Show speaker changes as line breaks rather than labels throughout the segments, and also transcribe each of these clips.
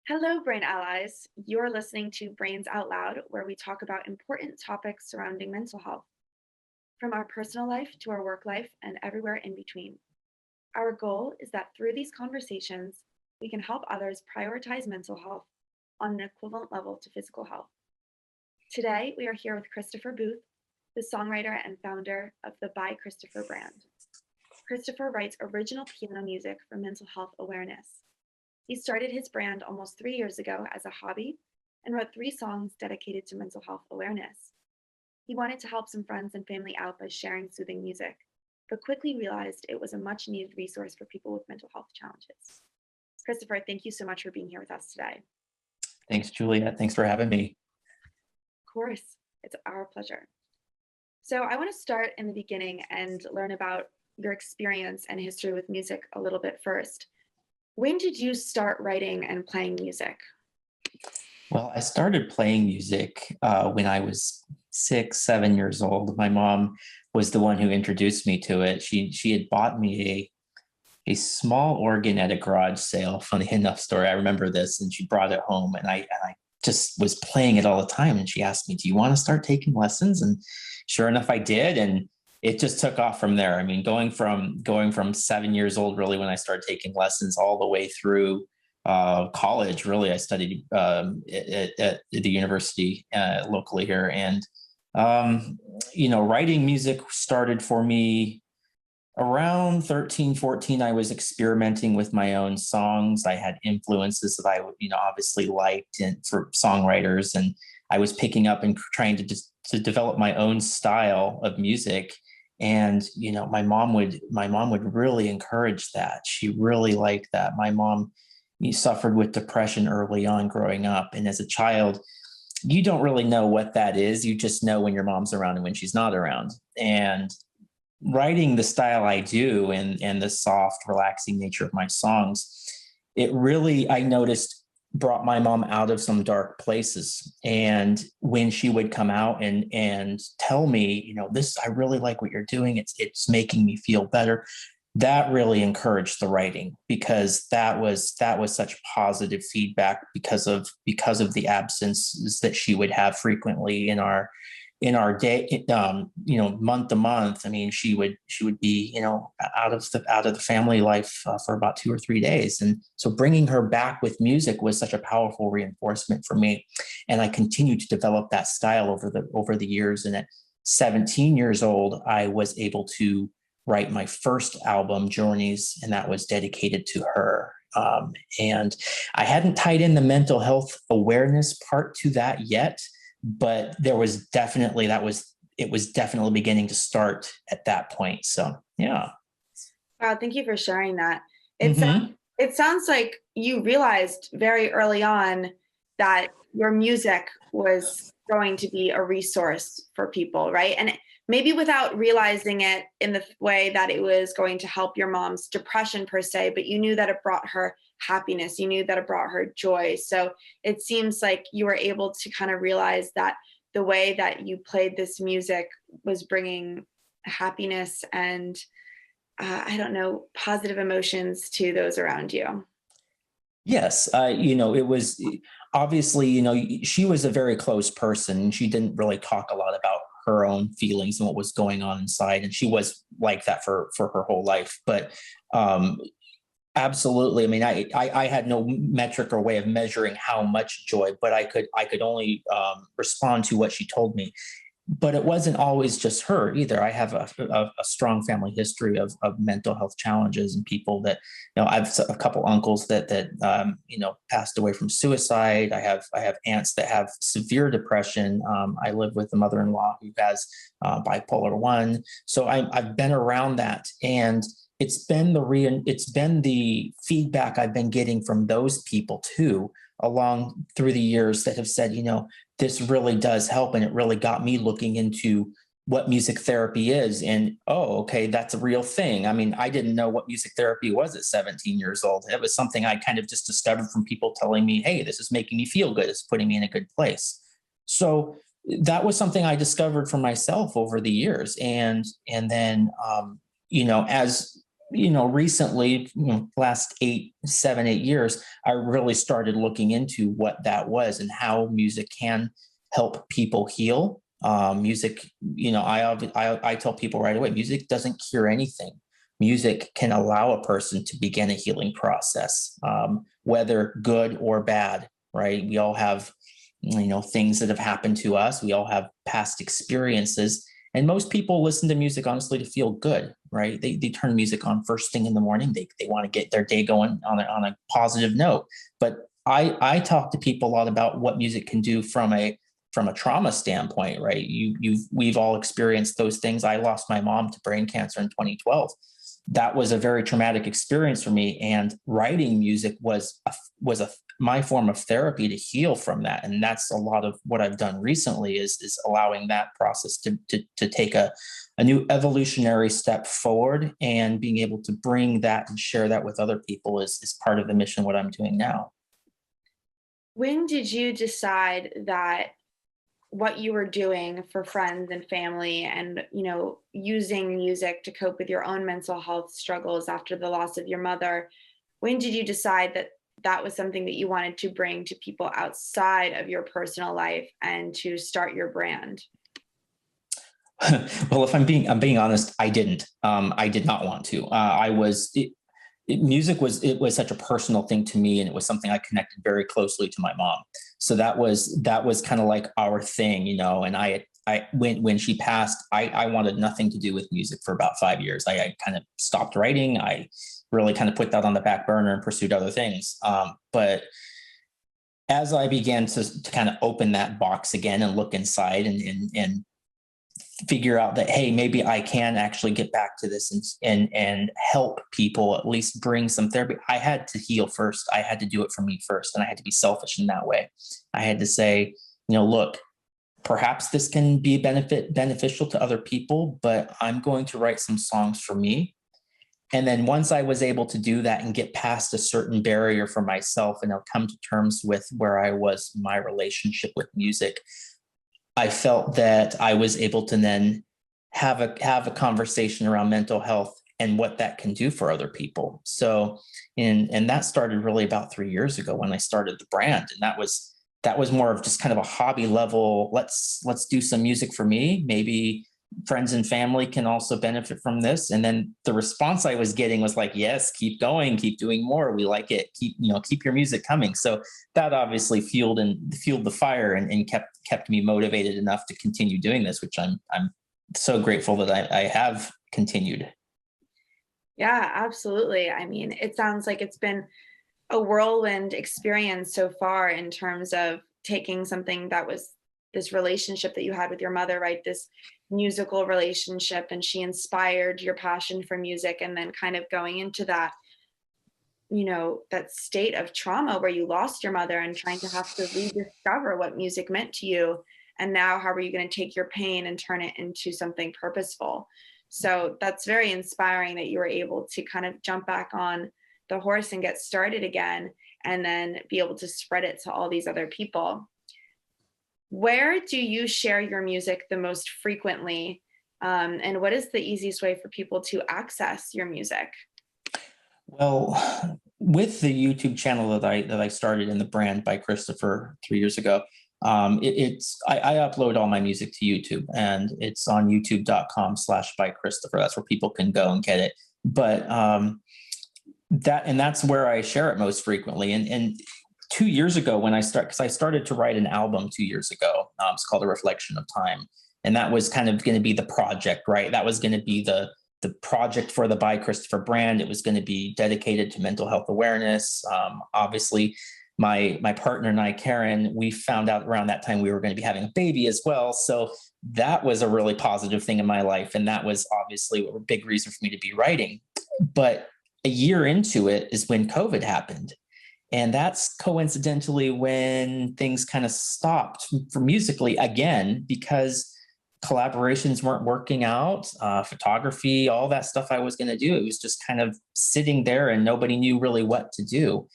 Hello, Brain Allies. You're listening to Brains Out Loud, where we talk about important topics surrounding mental health, from our personal life to our work life and everywhere in between. Our goal is that through these conversations, we can help others prioritize mental health on an equivalent level to physical health. Today, we are here with Christopher Booth, the songwriter and founder of the By Christopher brand. Christopher writes original piano music for mental health awareness. He started his brand almost 3 years ago as a hobby and wrote 3 songs dedicated to mental health awareness. He wanted to help some friends and family out by sharing soothing music, but quickly realized it was a much needed resource for people with mental health challenges. Christopher, thank you so much for being here with us today.
Thanks, Juliet. Thanks for having me.
Of course, it's our pleasure. So I want to start in the beginning and learn about your experience and history with music a little bit first. When did you start writing and playing music?
Well, I started playing music when I was 6, 7 years old. My mom was the one who introduced me to it. She had bought me a small organ at a garage sale. Funny enough story. I remember this, and she brought it home, and I just was playing it all the time. And she asked me, "Do you want to start taking lessons?" And sure enough, I did, and it just took off from there. I mean, going from 7 years old, really, when I started taking lessons, all the way through college. Really, I studied at the university locally here, and writing music started for me around 13, 14. I was experimenting with my own songs. I had influences that I would, obviously liked and for songwriters, and I was picking up and trying to just to develop my own style of music. And my mom would really encourage that. She really liked that. My mom suffered with depression early on growing up, and as a child, you don't really know what that is. You just know when your mom's around and when she's not around. And writing the style I do and the soft, relaxing nature of my songs, it really, I noticed, brought my mom out of some dark places. And when she would come out and tell me, this, I really like what you're doing. It's making me feel better. That really encouraged the writing, because that was such positive feedback because of the absences that she would have frequently in our day, month to month. I mean, she would be, out of the family life for about 2 or 3 days. And so bringing her back with music was such a powerful reinforcement for me. And I continued to develop that style over the years. And at 17 years old, I was able to write my first album, Journeys, and that was dedicated to her. And I hadn't tied in the mental health awareness part to that yet, but there was definitely it was definitely beginning to start at that point. So yeah.
Wow, thank you for sharing that. It sounds
Hmm.
it sounds like you realized very early on that your music was going to be a resource for people, right? And maybe without realizing it in the way that it was going to help your mom's depression per se, but you knew that it brought her happiness. You knew that it brought her joy. So it seems like you were able to kind of realize that the way that you played this music was bringing happiness and I don't know, positive emotions to those around you.
Yes, it was obviously, she was a very close person, and she didn't really talk a lot about her own feelings and what was going on inside, and she was like that for her whole life. But um, absolutely, I mean, I had no metric or way of measuring how much joy, but I could only respond to what she told me. But it wasn't always just her either. I have a strong family history of mental health challenges, and people that, I've a couple uncles that passed away from suicide. I have aunts that have severe depression. I live with a mother-in-law who has bipolar one. So I've been around that, and it's been the feedback I've been getting from those people too, along through the years, that have said, this really does help. And it really got me looking into what music therapy is. And, oh, okay, that's a real thing. I mean, I didn't know what music therapy was at 17 years old. It was something I kind of just discovered from people telling me, hey, this is making me feel good. It's putting me in a good place. So that was something I discovered for myself over the years. And then, as recently, last 8 7 8 years, I really started looking into what that was and how music can help people heal. Music, I tell people right away, music doesn't cure anything. Music can allow a person to begin a healing process, whether good or bad, right? We all have, things that have happened to us. We all have past experiences, and most people listen to music honestly to feel good, right? They turn music on first thing in the morning. They want to get their day going on a positive note. But I talk to people a lot about what music can do from a trauma standpoint, right? We've all experienced those things. I lost my mom to brain cancer in 2012. That was a very traumatic experience for me, and writing music was my form of therapy to heal from that. And that's a lot of what I've done recently is allowing that process to take a new evolutionary step forward, and being able to bring that and share that with other people is part of the mission, what I'm doing now.
When did you decide that what you were doing for friends and family and, using music to cope with your own mental health struggles after the loss of your mother, when did you decide that that was something that you wanted to bring to people outside of your personal life and to start your brand?
Well, if I'm being honest, I didn't. I did not want to. I was music was such a personal thing to me, and it was something I connected very closely to my mom. So that was kind of like our thing, And I when she passed, I wanted nothing to do with music for about 5 years. I kind of stopped writing. I really kind of put that on the back burner and pursued other things. But as I began to kind of open that box again and look inside, and figure out that, hey, maybe I can actually get back to this and help people, at least bring some therapy. I had to heal first. I had to do it for me first, and I had to be selfish in that way. I had to say, look, perhaps this can be beneficial to other people, but I'm going to write some songs for me. And then once I was able to do that and get past a certain barrier for myself, and I'll come to terms with where I was in my relationship with music, I felt that I was able to then have a conversation around mental health and what that can do for other people. So, and that started really about 3 years ago when I started the brand, and that was more of just kind of a hobby level. Let's do some music for me. Maybe friends and family can also benefit from this. And then the response I was getting was like, yes, keep going, keep doing more. We like it. Keep your music coming. So that obviously fueled the fire, and kept me motivated enough to continue doing this, which I'm so grateful that I have continued.
Yeah, absolutely. I mean, it sounds like it's been a whirlwind experience so far in terms of taking something that was this relationship that you had with your mother, right? This musical relationship, and she inspired your passion for music, and then kind of going into that, that state of trauma where you lost your mother and trying to have to rediscover what music meant to you. And now, how are you going to take your pain and turn it into something purposeful? So that's very inspiring that you were able to kind of jump back on the horse and get started again, and then be able to spread it to all these other people. Where do you share your music the most frequently? And what is the easiest way for people to access your music?
Well, with the YouTube channel that I started in the brand by Christopher 3 years ago, I upload all my music to YouTube, and it's on youtube.com/by Christopher. That's where people can go and get it. But that's where I share it most frequently. And 2 years ago, because I started to write an album 2 years ago. It's called A Reflection of Time, and that was kind of going to be the project, right? That was going to be the project for the By Christopher brand. It was going to be dedicated to mental health awareness. Obviously, my partner and I, Karen, we found out around that time we were going to be having a baby as well. So that was a really positive thing in my life, and that was obviously a big reason for me to be writing. But a year into it is when COVID happened. And that's coincidentally when things kind of stopped for musically again, because collaborations weren't working out, photography, all that stuff I was going to do. It was just kind of sitting there, and nobody knew really what to do.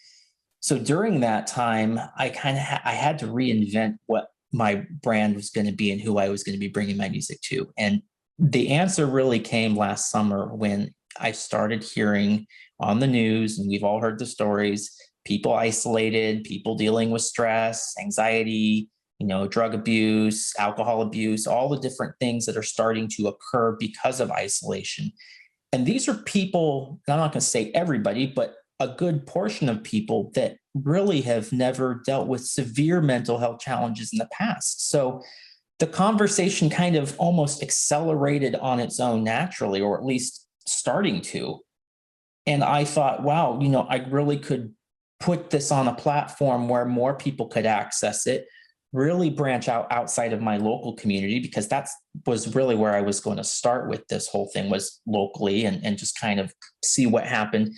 So during that time, I had to reinvent what my brand was going to be and who I was going to be bringing my music to. And the answer really came last summer when I started hearing on the news, and we've all heard the stories, people isolated, people dealing with stress, anxiety, drug abuse, alcohol abuse, all the different things that are starting to occur because of isolation. And these are people, I'm not going to say everybody, but a good portion of people that really have never dealt with severe mental health challenges in the past. So the conversation kind of almost accelerated on its own naturally, or at least starting to. And I thought, wow, I really could put this on a platform where more people could access it, really branch out outside of my local community, because that's was really where I was going to start with this whole thing, was locally, and just kind of see what happened.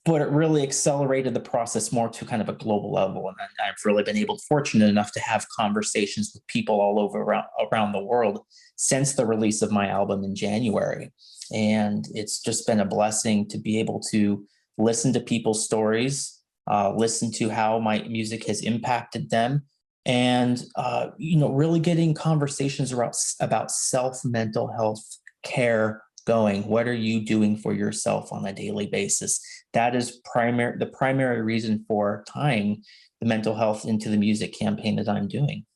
But it really accelerated the process more to kind of a global level. And I've really been fortunate enough to have conversations with people all over around the world since the release of my album in January. And it's just been a blessing to be able to listen to people's stories, listen to how my music has impacted them, and really getting conversations about self mental health care going. What are you doing for yourself on a daily basis? That is the primary reason for tying the mental health into the music campaign that I'm doing.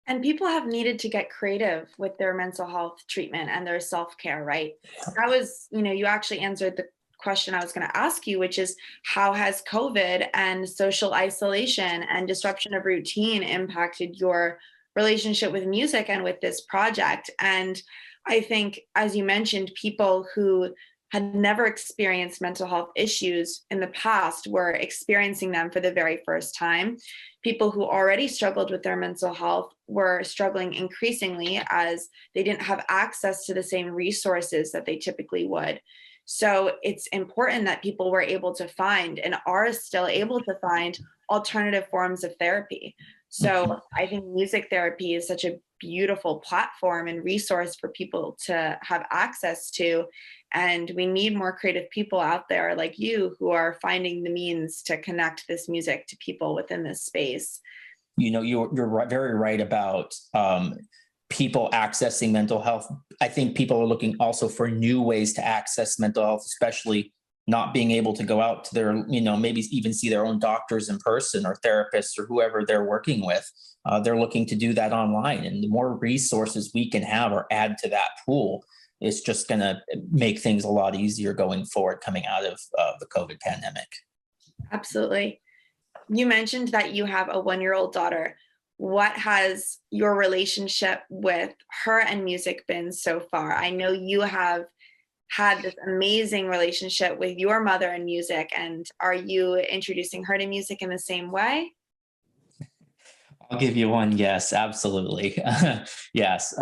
And people have needed to get creative with their mental health treatment and their self-care, right? That was, you actually answered the question I was going to ask you, which is how has COVID and social isolation and disruption of routine impacted your relationship with music and with this project? And I think, as you mentioned, people who had never experienced mental health issues in the past were experiencing them for the very first time. People who already struggled with their mental health were struggling increasingly as they didn't have access to the same resources that they typically would. So it's important that people were able to find and are still able to find alternative forms of therapy.
Mhm.
So I think music therapy is such a beautiful platform and resource for people to have access to. And we need more creative people out there like you who are finding the means to connect this music to people within this space.
You're very right about people accessing mental health. I think people are looking also for new ways to access mental health, especially not being able to go out to their, maybe even see their own doctors in person, or therapists, or whoever they're working with. They're looking to do that online. And the more resources we can have or add to that pool, it's just going to make things a lot easier going forward, coming out of the COVID pandemic.
Absolutely. You mentioned that you have a 1-year-old daughter. What has your relationship with her and music been so far? I know you have had this amazing relationship with your mother and music, and are you introducing her to music in the same way?
I'll give you one. Yes, absolutely. Yes.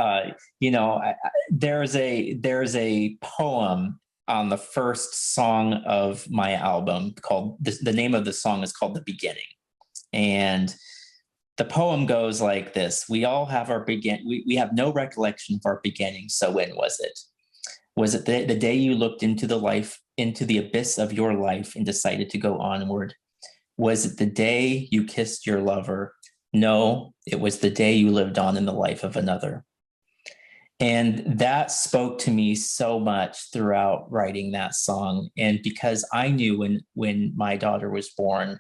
There's a poem on the first song of my album called the name of the song is called "The Beginning," and the poem goes like this: We all have our begin. We have no recollection of our beginning. So when was it? Was it the day you looked into the abyss of your life and decided to go onward? Was it the day you kissed your lover? No, it was the day you lived on in the life of another. And that spoke to me so much throughout writing that song. And because I knew when my daughter was born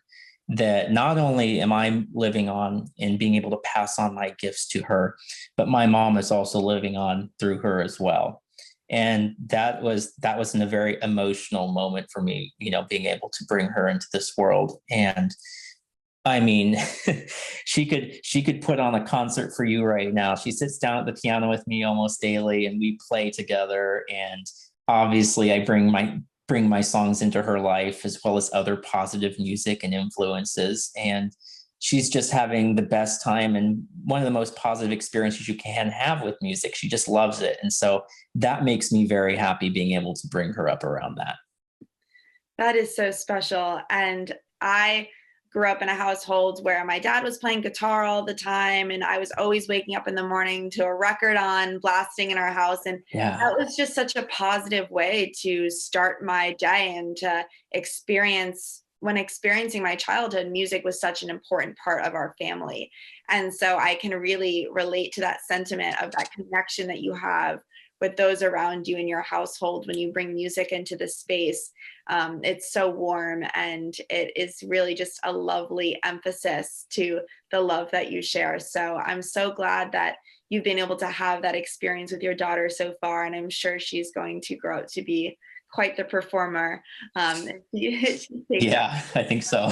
that not only am I living on and being able to pass on my gifts to her, but my mom is also living on through her as well. And that was in a very emotional moment for me, being able to bring her into this world. And I mean, she could put on a concert for you right now. She sits down at the piano with me almost daily, and we play together. And obviously, I bring my songs into her life, as well as other positive music and influences. And she's just having the best time, and one of the most positive experiences you can have with music. She just loves it, and so that makes me very happy being able to bring her up around that.
That is so special. And I grew up in a household where my dad was playing guitar all the time, and I was always waking up in the morning to a record on, blasting in our house. And
Yeah.
that was just such a positive way to start my day and to experience. When experiencing my childhood, music was such an important part of our family. And so I can really relate to that sentiment of that connection that you have with those around you in your household when you bring music into the space. It's so warm, and it is really just a lovely emphasis to the love that you share. So I'm so glad that you've been able to have that experience with your daughter so far, and I'm sure she's going to grow up to be quite the performer. She takes it.
Yeah, I think so.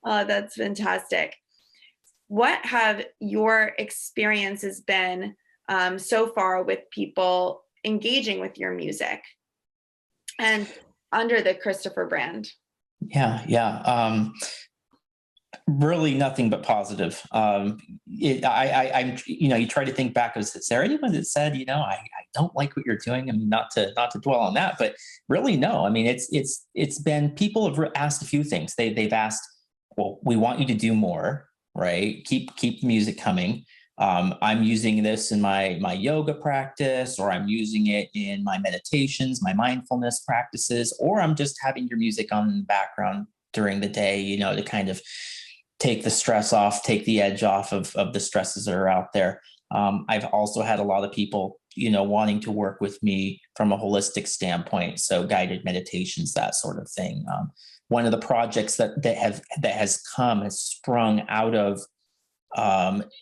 Oh, that's fantastic. What have your experiences been so far with people engaging with your music and under the Christopher brand?
Yeah. Really nothing but positive. I'm, you try to think back, is there anyone that said, I don't like what you're doing? I mean, not to dwell on that, but really, no. I mean, it's been, people have asked a few things. They've asked, well, we want you to do more, right? Keep the music coming. I'm using this in my yoga practice, or I'm using it in my meditations, my mindfulness practices, or I'm just having your music on in the background during the day, to kind of take the stress off, take the edge off of the stresses that are out there. I've also had a lot of people, wanting to work with me from a holistic standpoint. So guided meditations, that sort of thing. One of the projects that has sprung out of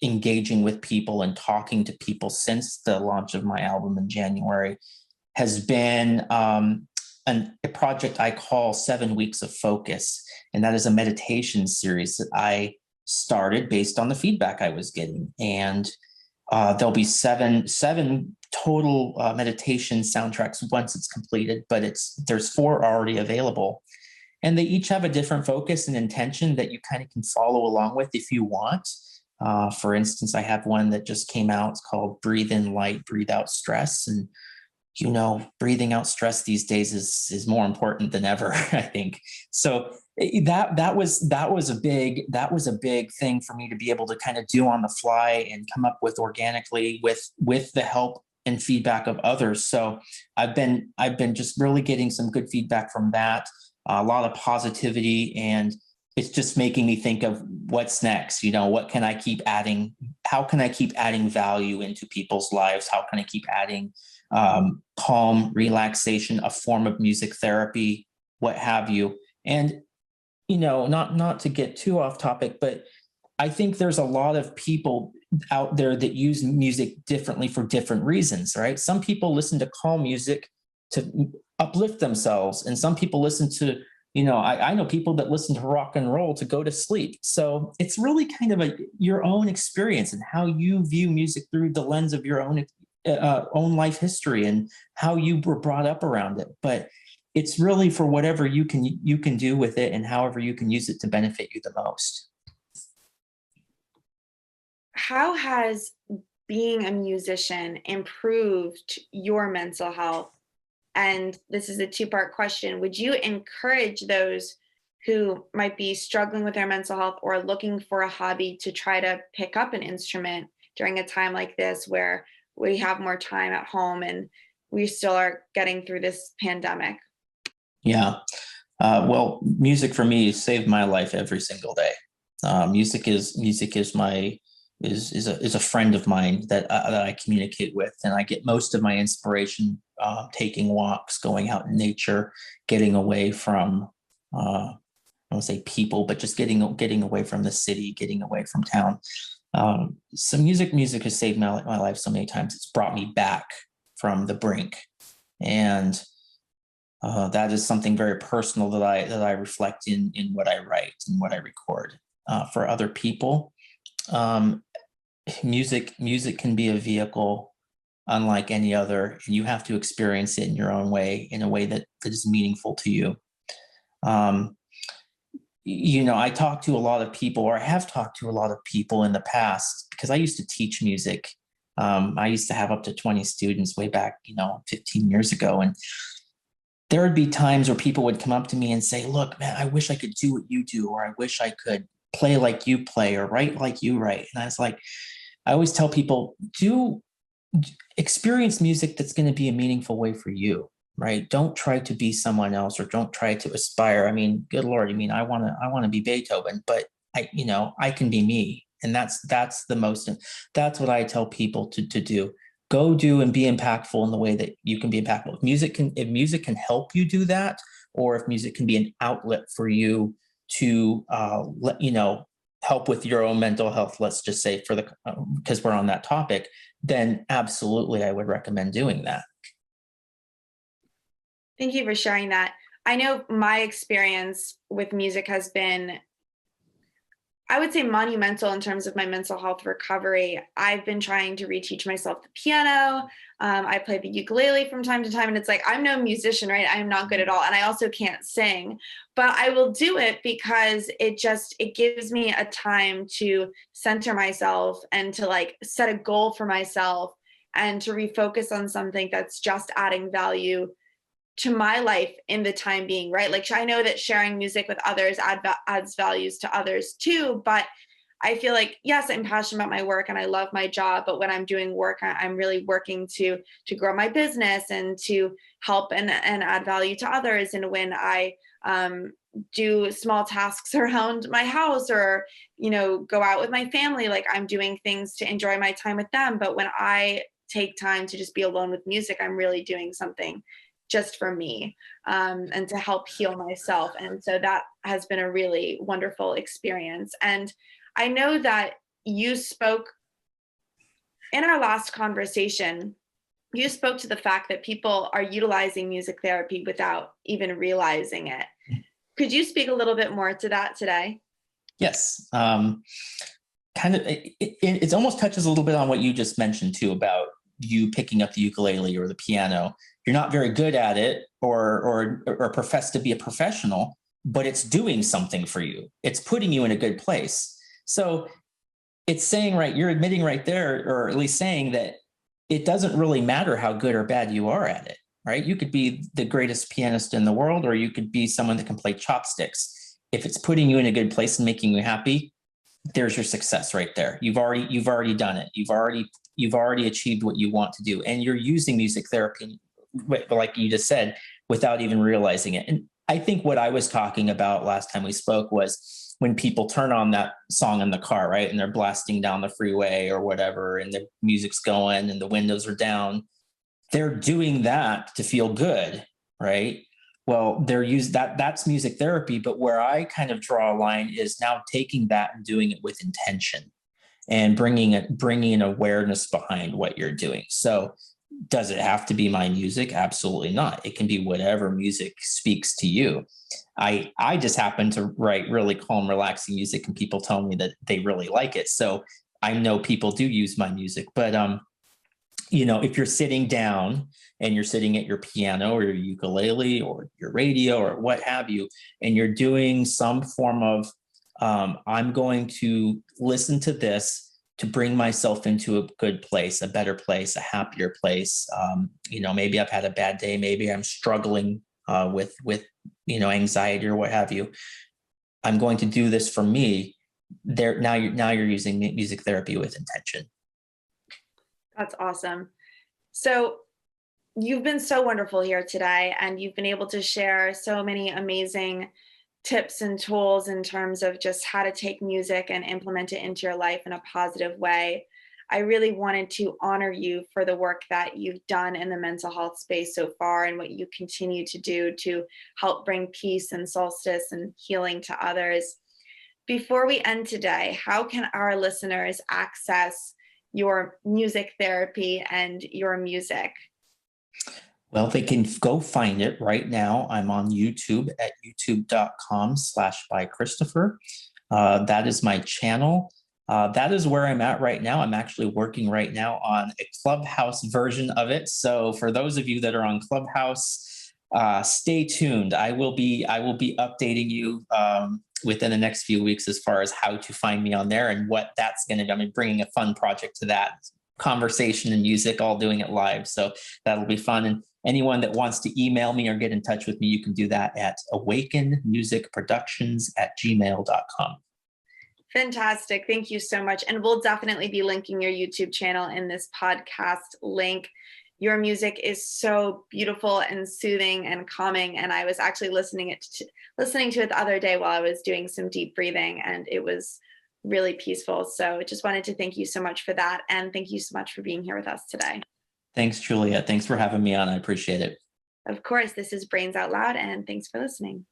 engaging with people and talking to people since the launch of my album in January has been a project I call 7 Weeks of Focus. And that is a meditation series that I started based on the feedback I was getting. And there'll be seven total meditation soundtracks once it's completed, but there's 4 already available. And they each have a different focus and intention that you kind of can follow along with if you want. For instance, I have one that just came out. It's called Breathe In Light, Breathe Out Stress. And breathing out stress these days is more important than ever, I think. So that was a big thing for me to be able to kind of do on the fly and come up with organically with the help and feedback of others. So I've been just really getting some good feedback from that, a lot of positivity, and it's just making me think of what's next. What can I keep adding? How can I keep adding value into people's lives? How can I keep adding calm, relaxation, a form of music therapy, what have you? And not to get too off topic, but I think there's a lot of people out there that use music differently for different reasons, right? Some people listen to calm music to uplift themselves, and some people listen to, I know people that listen to rock and roll to go to sleep. So it's really kind of your own experience and how you view music through the lens of your own life history and how you were brought up around it. But it's really for whatever you can do with it and however you can use it to benefit you the most.
How has being a musician improved your mental health? And this is a two-part question. Would you encourage those who might be struggling with their mental health or looking for a hobby to try to pick up an instrument during a time like this where we have more time at home and we still are getting through this pandemic?
Yeah. Well, music for me saved my life every single day. Music is a friend of mine that I communicate with, and I get most of my inspiration taking walks, going out in nature, getting away from I won't say people, but just getting away from the city, getting away from town. So music has saved my life so many times. It's brought me back from the brink, and that is something very personal that I reflect in what I write and what I record. For other people, music can be a vehicle unlike any other, and you have to experience it in your own way, in a way that is meaningful to you. Um, I talk to a lot of people, or I have talked to a lot of people in the past, because I used to teach music. I used to have up to 20 students way back, 15 years ago. And there would be times where people would come up to me and say, look, man, I wish I could do what you do, or I wish I could play like you play or write like you write. And I was like, I always tell people, experience music that's going to be a meaningful way for you, right? Don't try to be someone else, or don't try to aspire. I mean, good Lord, I want to be Beethoven, but I can be me. And that's what I tell people to do. go do and be impactful in the way that you can be impactful. If music can help you do that, or if music can be an outlet for you to let help with your own mental health, let's just say, for the because we're on that topic, then absolutely I would recommend doing that.
Thank you for sharing that. I know my experience with music has been, I would say, monumental in terms of my mental health recovery. I've been trying to reteach myself the piano. I play the ukulele from time to time, and it's like, I'm no musician, right? I'm not good at all, and I also can't sing, but I will do it because it gives me a time to center myself and to like set a goal for myself and to refocus on something that's just adding value to my life in the time being, right? Like, I know that sharing music with others adds values to others too, but I feel like, yes, I'm passionate about my work and I love my job, but when I'm doing work, I'm really working to grow my business and to help and add value to others. And when I do small tasks around my house, or go out with my family, like, I'm doing things to enjoy my time with them. But when I take time to just be alone with music, I'm really doing something just for me, and to help heal myself. And so that has been a really wonderful experience. And I know that you spoke in our last conversation, you spoke to the fact that people are utilizing music therapy without even realizing it. Could you speak a little bit more to that today?
Yes. Kind of, it almost touches a little bit on what you just mentioned too, about you picking up the ukulele or the piano. You're not very good at it, or profess to be a professional, but it's doing something for you. It's putting you in a good place. So it's saying, right, you're admitting right there, or at least saying that it doesn't really matter how good or bad you are at it, right? You could be the greatest pianist in the world, or you could be someone that can play chopsticks. If it's putting you in a good place and making you happy, there's your success right there. You've already done it. You've already achieved what you want to do, and you're using music therapy, like you just said, without even realizing it. And I think what I was talking about last time we spoke was when people turn on that song in the car, right? And they're blasting down the freeway or whatever, and the music's going and the windows are down. They're doing that to feel good, right? Well, that's music therapy. But where I kind of draw a line is now taking that and doing it with intention, and bringing an awareness behind what you're doing. So does it have to be my music? Absolutely not. It can be whatever music speaks to you. I just happen to write really calm, relaxing music, and people tell me that they really like it. So I know people do use my music. But if you're sitting down and you're sitting at your piano or your ukulele or your radio or what have you, and you're doing some form of I'm going to listen to this to bring myself into a good place, a better place, a happier place. Maybe I've had a bad day. Maybe I'm struggling with anxiety or what have you. I'm going to do this for me. Now you're using music therapy with intention.
That's awesome. So you've been so wonderful here today, and you've been able to share so many amazing tips and tools in terms of just how to take music and implement it into your life in a positive way. I really wanted to honor you for the work that you've done in the mental health space so far, and what you continue to do to help bring peace and solstice and healing to others. Before we end today, how can our listeners access your music therapy and your music?
Well, they can go find it right now. I'm on YouTube at youtube.com/by Christopher. That is my channel. That is where I'm at right now. I'm actually working right now on a Clubhouse version of it. So for those of you that are on Clubhouse, stay tuned. I will be updating you within the next few weeks as far as how to find me on there and what that's going to do. I'm bringing a fun project to that, conversation and music, all doing it live. So that'll be fun. And anyone that wants to email me or get in touch with me, you can do that at awakenmusicproductions@gmail.com.
Fantastic. Thank you so much. And we'll definitely be linking your YouTube channel in this podcast link. Your music is so beautiful and soothing and calming. And I was actually listening to it the other day while I was doing some deep breathing, and it was really peaceful. So I just wanted to thank you so much for that. And thank you so much for being here with us today.
Thanks, Juliet. Thanks for having me on. I appreciate it.
Of course, this is Brains Out Loud, and thanks for listening.